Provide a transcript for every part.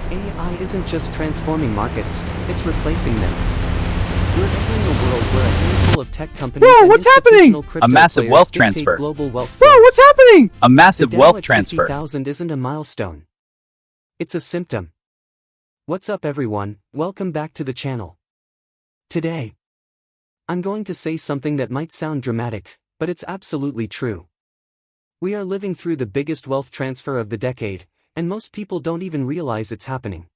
AI isn't just transforming markets, it's replacing them. We're entering a world where a handful of tech companies Bro, and what's happening? institutional crypto A massive players wealth dictate transfer. global wealth Bro, flows. what's happening? A massive The Dow wealth at transfer. 50,000 isn't a milestone. It's a symptom. What's up everyone, welcome back to the channel. Today, I'm going to say something that might sound dramatic, but it's absolutely true. We are living through the biggest wealth transfer of the decade, and most people don't even realize it's happening.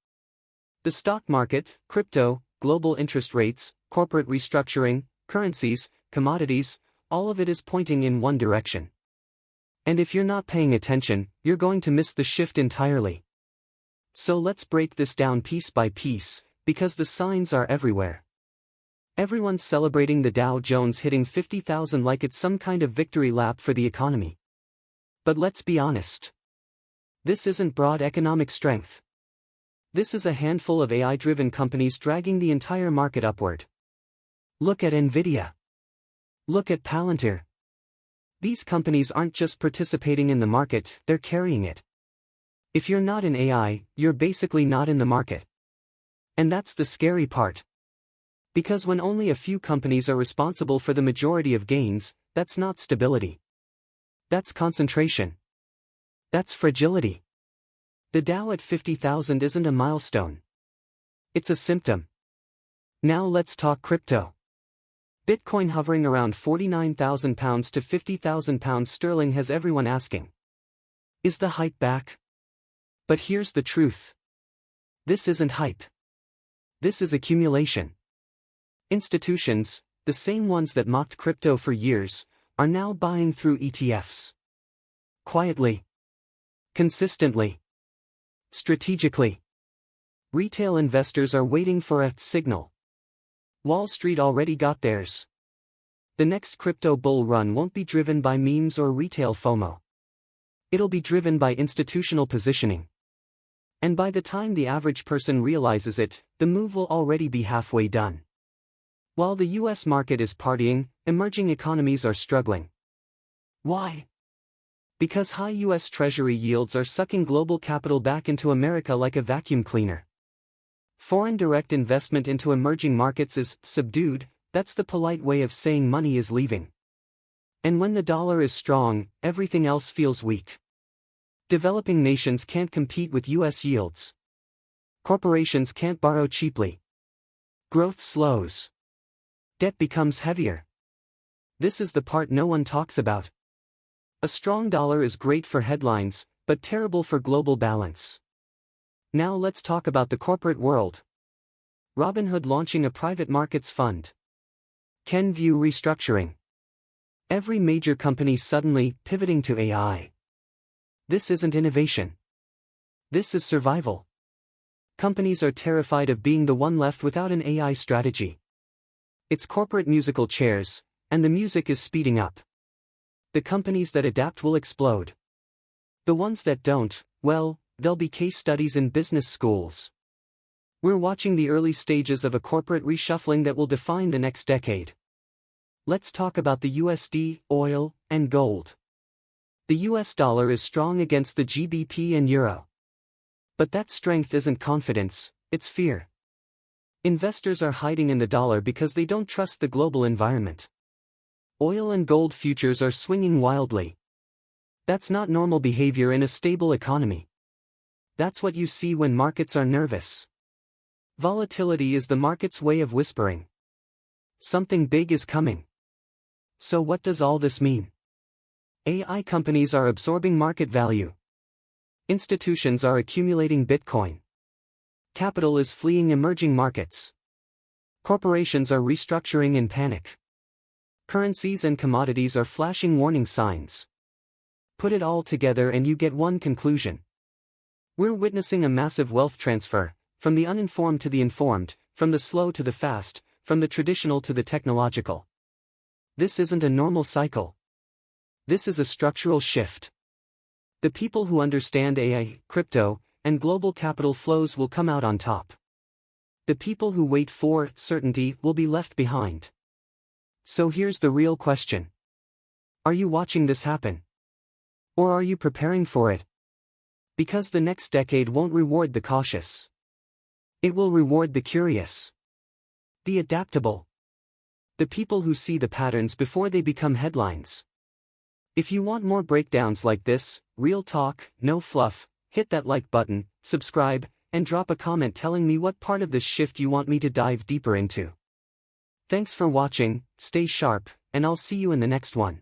The stock market, crypto, global interest rates, corporate restructuring, currencies, commodities, all of it is pointing in one direction. And if you're not paying attention, you're going to miss the shift entirely. So let's break this down piece by piece, because the signs are everywhere. Everyone's celebrating the Dow Jones hitting 50,000 like it's some kind of victory lap for the economy. But let's be honest. This isn't broad economic strength. This is a handful of AI-driven companies dragging the entire market upward. Look at Nvidia. Look at Palantir. These companies aren't just participating in the market, they're carrying it. If you're not in AI, you're basically not in the market. And that's the scary part. Because when only a few companies are responsible for the majority of gains, that's not stability. That's concentration. That's fragility. The Dow at 50,000 isn't a milestone. It's a symptom. Now let's talk crypto. Bitcoin hovering around £49,000 to £50,000 sterling has everyone asking. Is the hype back? But here's the truth. This isn't hype. This is accumulation. Institutions, the same ones that mocked crypto for years, are now buying through ETFs. Quietly. Consistently. Strategically. Retail investors are waiting for a signal. Wall Street already got theirs. The next crypto bull run won't be driven by memes or retail FOMO. It'll be driven by institutional positioning. And by the time the average person realizes it, the move will already be halfway done. While the US market is partying, emerging economies are struggling. Why? Because high US Treasury yields are sucking global capital back into America like a vacuum cleaner. Foreign direct investment into emerging markets is subdued, that's the polite way of saying money is leaving. And when the dollar is strong, everything else feels weak. Developing nations can't compete with US yields. Corporations can't borrow cheaply. Growth slows. Debt becomes heavier. This is the part no one talks about. A strong dollar is great for headlines, but terrible for global balance. Now let's talk about the corporate world. Robinhood launching a private markets fund. Kenvue restructuring. Every major company suddenly pivoting to AI. This isn't innovation. This is survival. Companies are terrified of being the one left without an AI strategy. It's corporate musical chairs, and the music is speeding up. The companies that adapt will explode. The ones that don't, well, there'll be case studies in business schools. We're watching the early stages of a corporate reshuffling that will define the next decade. Let's talk about the USD, oil, and gold. The US dollar is strong against the GBP and euro. But that strength isn't confidence, it's fear. Investors are hiding in the dollar because they don't trust the global environment. Oil and gold futures are swinging wildly. That's not normal behavior in a stable economy. That's what you see when markets are nervous. Volatility is the market's way of whispering. Something big is coming. So what does all this mean? AI companies are absorbing market value. Institutions are accumulating Bitcoin. Capital is fleeing emerging markets. Corporations are restructuring in panic. Currencies and commodities are flashing warning signs. Put it all together and you get one conclusion. We're witnessing a massive wealth transfer, from the uninformed to the informed, from the slow to the fast, from the traditional to the technological. This isn't a normal cycle. This is a structural shift. The people who understand AI, crypto, and global capital flows will come out on top. The people who wait for certainty will be left behind. So here's the real question. Are you watching this happen? Or are you preparing for it? Because the next decade won't reward the cautious. It will reward the curious. The adaptable. The people who see the patterns before they become headlines. If you want more breakdowns like this, real talk, no fluff, hit that like button, subscribe, and drop a comment telling me what part of this shift you want me to dive deeper into. Thanks for watching, stay sharp, and I'll see you in the next one.